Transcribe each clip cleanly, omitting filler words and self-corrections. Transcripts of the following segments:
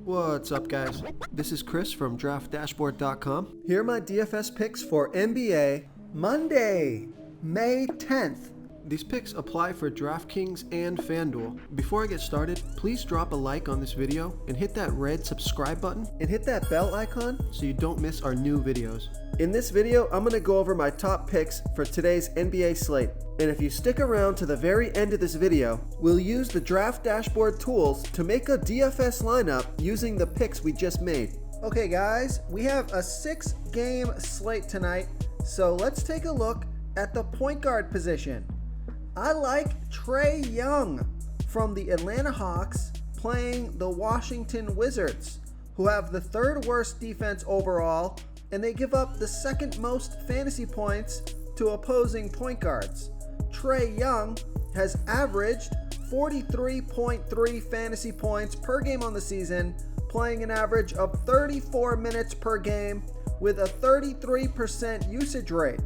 What's up, guys? This is Chris from DraftDashboard.com. Here are my DFS picks for NBA Monday, May 10th. These picks apply for DraftKings and FanDuel. Before I get started, please drop a like on this video and hit that red subscribe button and hit that bell icon so you don't miss our new videos. In this video, I'm going to go over my top picks for today's NBA slate. And if you stick around to the very end of this video, we'll use the Draft Dashboard tools to make a DFS lineup using the picks we just made. Okay guys, we have a 6-game slate tonight, so let's take a look at the point guard position. I like Trae Young from the Atlanta Hawks playing the Washington Wizards, who have the third worst defense overall, and they give up the second most fantasy points to opposing point guards. Trae Young has averaged 43.3 fantasy points per game on the season, playing an average of 34 minutes per game with a 33% usage rate.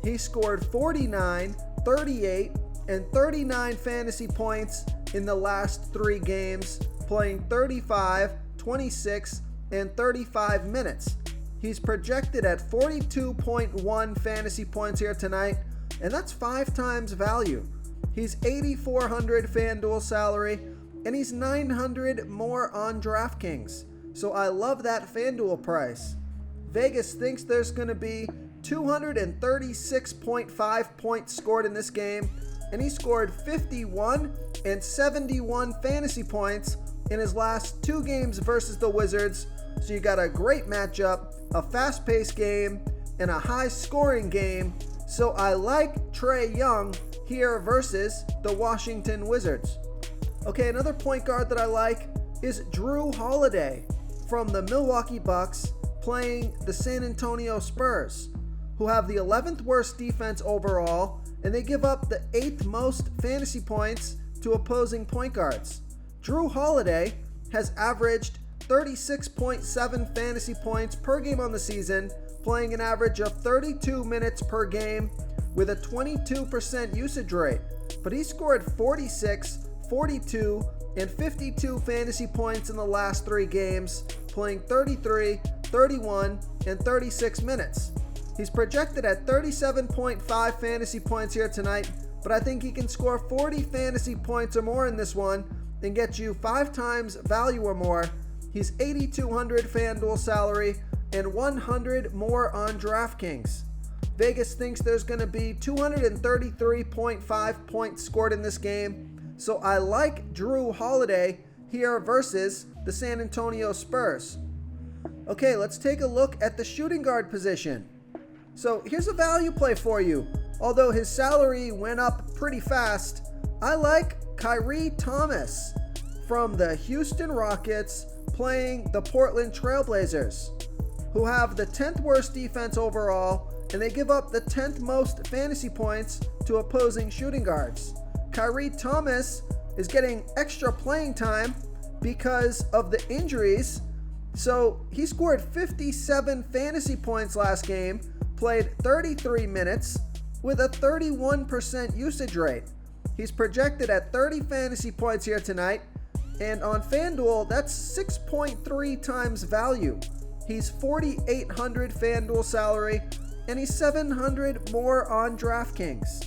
He scored 49, 38, and 39 fantasy points in the last 3 games, playing 35, 26, and 35 minutes. He's projected at 42.1 fantasy points here tonight, and that's 5 times value. He's $8,400 FanDuel salary, and he's $900 more on DraftKings. So I love that FanDuel price. Vegas thinks there's going to be 236.5 points scored in this game, and he scored 51 and 71 fantasy points in his last 2 games versus the Wizards. So you got a great matchup, a fast-paced game, and a high-scoring game. So I like Trae Young here versus the Washington Wizards. Okay, another point guard that I like is Jrue Holiday from the Milwaukee Bucks playing the San Antonio Spurs, who have the 11th worst defense overall, and they give up the 8th most fantasy points to opposing point guards. Jrue Holiday has averaged 36.7 fantasy points per game on the season, playing an average of 32 minutes per game with a 22% usage rate. But he scored 46, 42, and 52 fantasy points in the last 3 games, playing 33, 31, and 36 minutes. He's projected at 37.5 fantasy points here tonight, but I think he can score 40 fantasy points or more in this one and get you 5 times value or more. He's $8,200 FanDuel salary and $100 more on DraftKings. Vegas thinks there's going to be 233.5 points scored in this game, so I like Jrue Holiday here versus the San Antonio Spurs. Okay, let's take a look at the shooting guard position. So here's a value play for you. Although his salary went up pretty fast, I like Kyrie Thomas from the Houston Rockets playing the Portland Trailblazers, who have the 10th worst defense overall, and they give up the 10th most fantasy points to opposing shooting guards. Kyrie Thomas is getting extra playing time because of the injuries, so he scored 57 fantasy points last game, played 33 minutes with a 31% usage rate. He's projected at 30 fantasy points here tonight, and on FanDuel, that's 6.3 times value. He's $4,800 FanDuel salary, and he's $700 more on DraftKings.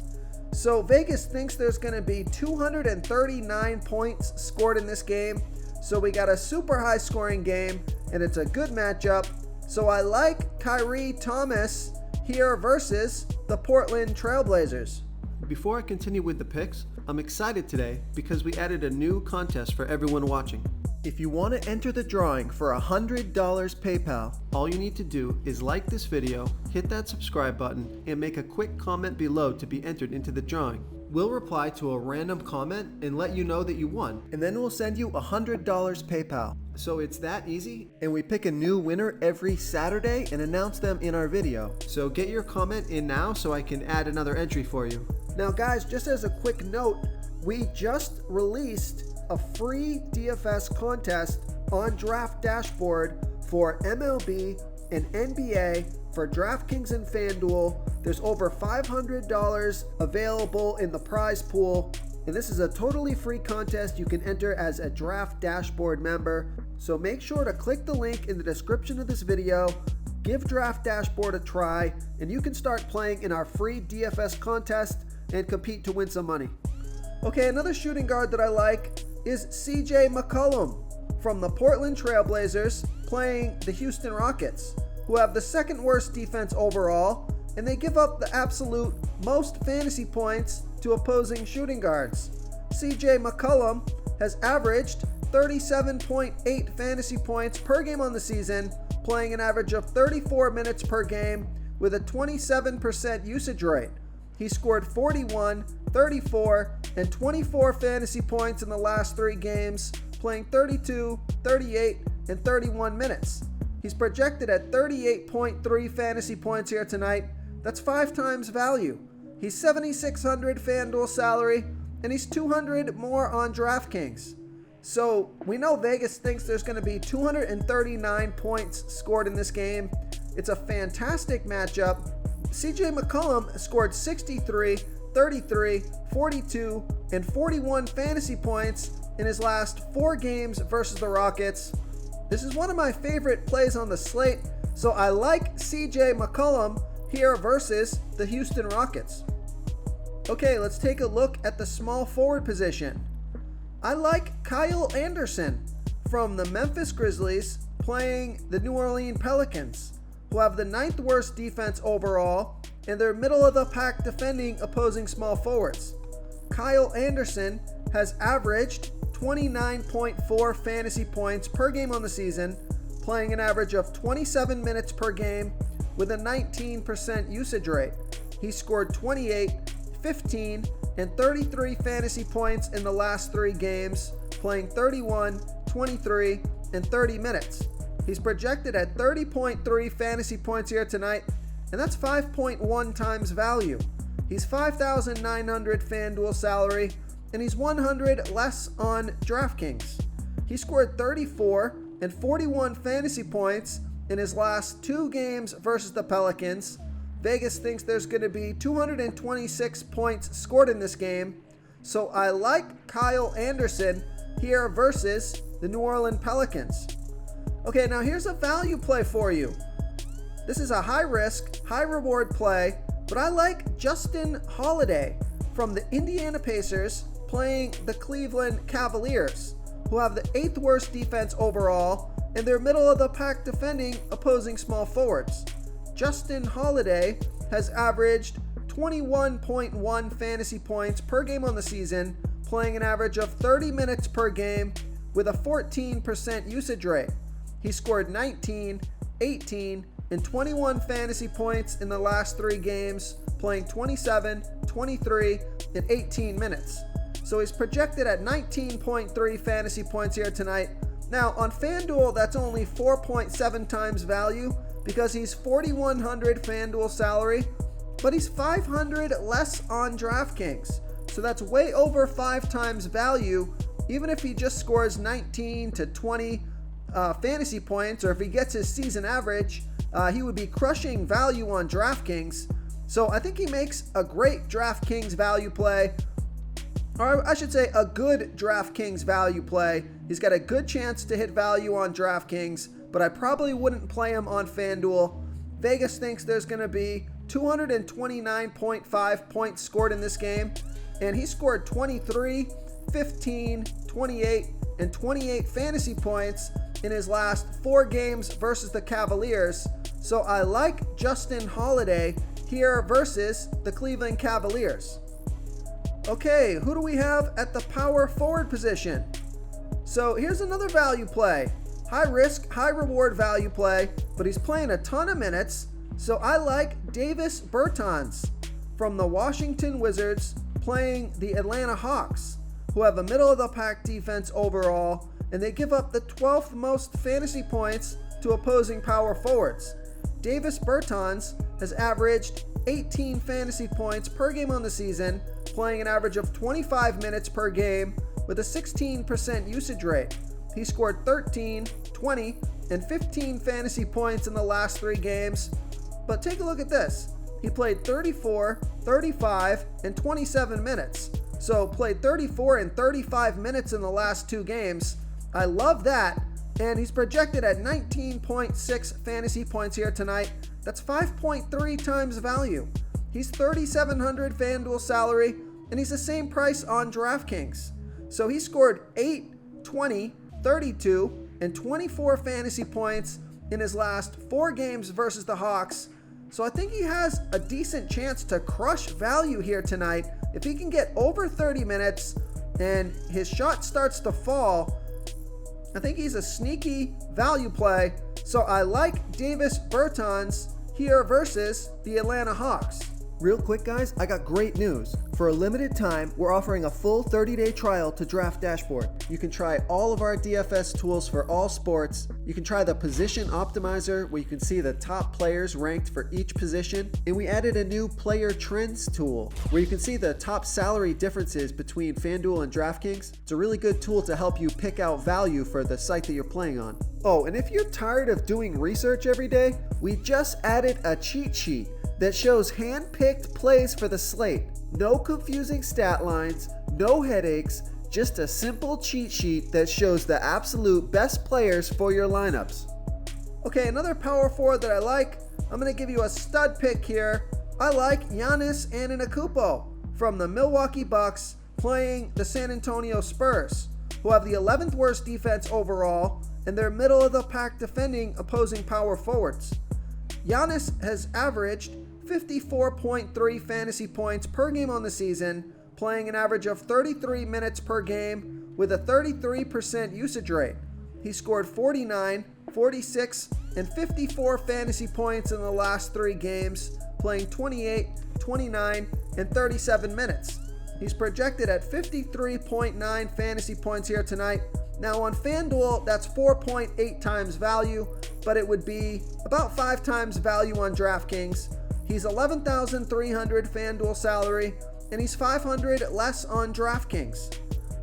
So Vegas thinks there's going to be 239 points scored in this game. So we got a super high scoring game, and it's a good matchup. So I like Kyrie Thomas here versus the Portland Trailblazers. Before I continue with the picks, I'm excited today because we added a new contest for everyone watching. If you want to enter the drawing for $100 PayPal, all you need to do is like this video, hit that subscribe button, and make a quick comment below to be entered into the drawing. We'll reply to a random comment and let you know that you won, and then we'll send you $100 PayPal. So it's that easy, and we pick a new winner every Saturday and announce them in our video. So get your comment in now so I can add another entry for you. Now guys, just as a quick note, we just released a free DFS contest on Draft Dashboard for MLB and NBA for DraftKings and FanDuel. There's over $500 available in the prize pool, and this is a totally free contest you can enter as a Draft Dashboard member. So make sure to click the link in the description of this video, give Draft Dashboard a try, and you can start playing in our free DFS contest and compete to win some money. Okay, another shooting guard that I like is CJ McCollum from the Portland Trailblazers playing the Houston Rockets, who have the second worst defense overall, and they give up the absolute most fantasy points to opposing shooting guards. CJ McCollum has averaged 37.8 fantasy points per game on the season, playing an average of 34 minutes per game with a 27% usage rate. He scored 41, 34, and 24 fantasy points in the last 3 games, playing 32, 38, and 31 minutes. He's projected at 38.3 fantasy points here tonight. That's 5 times value. He's $7,600 FanDuel salary, and he's $200 more on DraftKings. So we know Vegas thinks there's going to be 239 points scored in this game. It's a fantastic matchup. CJ McCollum scored 63, 33, 42, and 41 fantasy points in his last 4 games versus the Rockets. This is one of my favorite plays on the slate, so I like CJ McCollum here versus the Houston Rockets. Okay, let's take a look at the small forward position. I like Kyle Anderson from the Memphis Grizzlies playing the New Orleans Pelicans, who have the 9th worst defense overall, and they're middle of the pack defending opposing small forwards. Kyle Anderson has averaged 29.4 fantasy points per game on the season, playing an average of 27 minutes per game with a 19% usage rate. He scored 28, 15, and 33 fantasy points in the last 3 games, playing 31, 23, and 30 minutes. He's projected at 30.3 fantasy points here tonight, and that's 5.1 times value. He's $5,900 FanDuel salary, and he's $100 less on DraftKings. He scored 34 and 41 fantasy points in his last 2 games versus the Pelicans. Vegas thinks there's going to be 226 points scored in this game, so I like Kyle Anderson here versus the New Orleans Pelicans. Okay, now here's a value play for you. This is a high risk, high reward play, but I like Justin Holiday from the Indiana Pacers playing the Cleveland Cavaliers, who have the 8th worst defense overall, and they're middle of the pack defending opposing small forwards. Justin Holiday has averaged 21.1 fantasy points per game on the season, playing an average of 30 minutes per game with a 14% usage rate. He scored 19, 18, and 21 fantasy points in the last 3 games, playing 27, 23, and 18 minutes. So he's projected at 19.3 fantasy points here tonight. Now on FanDuel, that's only 4.7 times value because he's $4,100 FanDuel salary, but he's $500 less on DraftKings. So that's way over 5 times value, even if he just scores 19 to 20 fantasy points, or if he gets his season average, he would be crushing value on DraftKings. So I think he makes a great DraftKings value play, or I should say a good DraftKings value play. He's got a good chance to hit value on DraftKings, but I probably wouldn't play him on FanDuel. Vegas thinks there's going to be 229.5 points scored in this game, and he scored 23, 15, 28, and 28 fantasy points in his last 4 games versus the Cavaliers. So I like Justin Holiday here versus the Cleveland Cavaliers. Okay, who do we have at the power forward position? So here's another value play. High risk, high reward value play, but he's playing a ton of minutes. So I like Davis Bertans from the Washington Wizards playing the Atlanta Hawks, who have a middle of the pack defense overall, and they give up the 12th most fantasy points to opposing power forwards. Davis Bertans has averaged 18 fantasy points per game on the season, playing an average of 25 minutes per game with a 16% usage rate. He scored 13, 20, and 15 fantasy points in the last 3 games. But take a look at this. He played 34, 35, and 27 minutes. So played 34 and 35 minutes in the last 2 games. I love that. and he's projected at 19.6 fantasy points here tonight. That's 5.3 times value. He's 3,700 FanDuel salary, and he's the same price on DraftKings. So he scored 8, 20, 32, and 24 fantasy points in his last 4 games versus the Hawks. So I think he has a decent chance to crush value here tonight. If he can get over 30 minutes and his shot starts to fall, I think he's a sneaky value play. So I like Davis Bertans here versus the Atlanta Hawks. Real quick, guys, I got great news. For a limited time, we're offering a full 30-day trial to Draft Dashboard. You can try all of our DFS tools for all sports. You can try the Position Optimizer, where you can see the top players ranked for each position. And we added a new Player Trends tool, where you can see the top salary differences between FanDuel and DraftKings. It's a really good tool to help you pick out value for the site that you're playing on. Oh, and if you're tired of doing research every day, we just added a cheat sheet that shows hand-picked plays for the slate. No confusing stat lines, no headaches, just a simple cheat sheet that shows the absolute best players for your lineups. Okay, another power forward that I like, I'm going to give you a stud pick here. I like Giannis Antetokounmpo from the Milwaukee Bucks playing the San Antonio Spurs, who have the 11th worst defense overall, and they're middle of the pack defending opposing power forwards. Giannis has averaged 54.3 fantasy points per game on the season, playing an average of 33 minutes per game with a 33% usage rate. He scored 49, 46, and 54 fantasy points in the last 3 games, playing 28, 29, and 37 minutes. He's projected at 53.9 fantasy points here tonight. Now on FanDuel, that's 4.8 times value, but it would be about 5 times value on DraftKings. He's 11,300 FanDuel salary, and he's 500 less on DraftKings.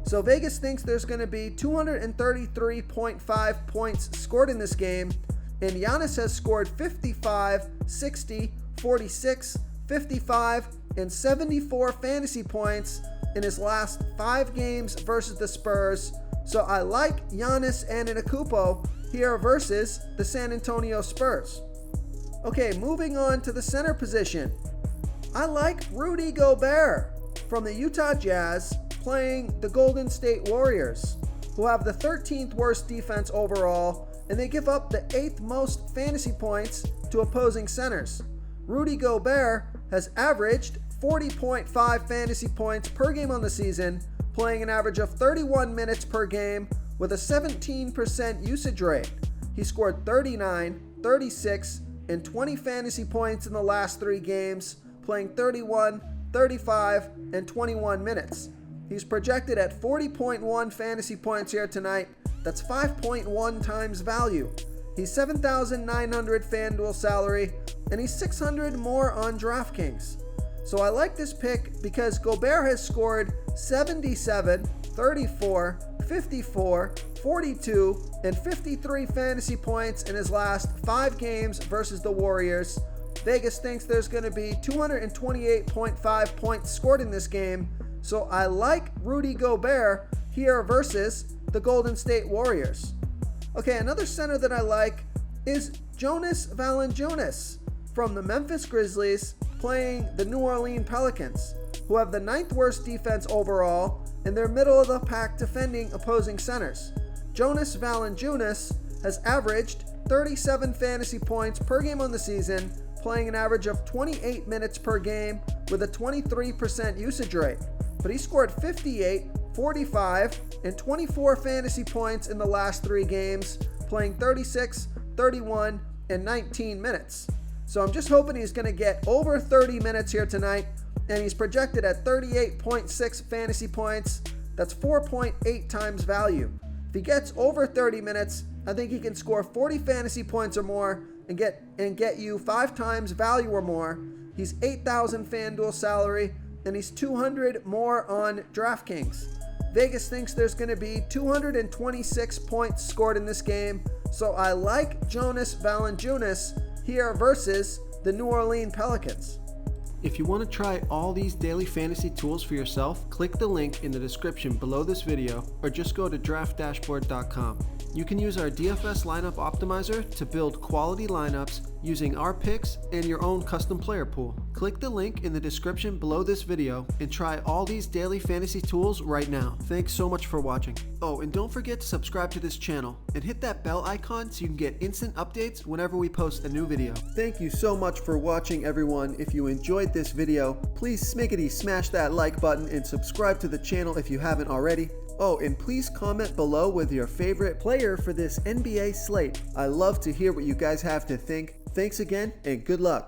So Vegas thinks there's going to be 233.5 points scored in this game, and Giannis has scored 55, 60, 46, 55, and 74 fantasy points in his last 5 games versus the Spurs. So I like Giannis Antetokounmpo here versus the San Antonio Spurs. Okay, moving on to the center position. I like Rudy Gobert from the Utah Jazz playing the Golden State Warriors, who have the 13th worst defense overall, and they give up the 8th most fantasy points to opposing centers. Rudy Gobert has averaged 40.5 fantasy points per game on the season, playing an average of 31 minutes per game with a 17% usage rate. He scored 39, 36, and 20 fantasy points in the last 3 games, playing 31, 35, and 21 minutes. He's projected at 40.1 fantasy points here tonight. That's 5.1 times value. He's 7,900 FanDuel salary, and he's 600 more on DraftKings. So I like this pick because Gobert has scored 77, 34, 54, 42, and 53 fantasy points in his last 5 games versus the Warriors. Vegas thinks there's going to be 228.5 points scored in this game. So I like Rudy Gobert here versus the Golden State Warriors. Okay, another center that I like is Jonas Valanciunas from the Memphis Grizzlies playing the New Orleans Pelicans, who have the 9th worst defense overall, and they're middle of the pack defending opposing centers. Jonas Valanciunas has averaged 37 fantasy points per game on the season, playing an average of 28 minutes per game with a 23% usage rate. But he scored 58, 45, and 24 fantasy points in the last 3 games, playing 36, 31, and 19 minutes. So I'm just hoping he's going to get over 30 minutes here tonight, and he's projected at 38.6 fantasy points. That's 4.8 times value. If he gets over 30 minutes, I think he can score 40 fantasy points or more and get you 5 times value or more. He's 8,000 FanDuel salary, and he's 200 more on DraftKings. Vegas thinks there's going to be 226 points scored in this game, so I like Jonas Valanciunas here versus the New Orleans Pelicans. If you want to try all these daily fantasy tools for yourself, click the link in the description below this video or just go to draftdashboard.com. You can use our DFS lineup optimizer to build quality lineups using our picks and your own custom player pool. Click the link in the description below this video and try all these daily fantasy tools right now. Thanks so much for watching. Oh, and don't forget to subscribe to this channel and hit that bell icon so you can get instant updates whenever we post a new video. Thank you so much for watching, everyone. If you enjoyed this video, please smiggity smash that like button and subscribe to the channel if you haven't already. Oh, and please comment below with your favorite player for this NBA slate. I love to hear what you guys have to think. Thanks again, and good luck.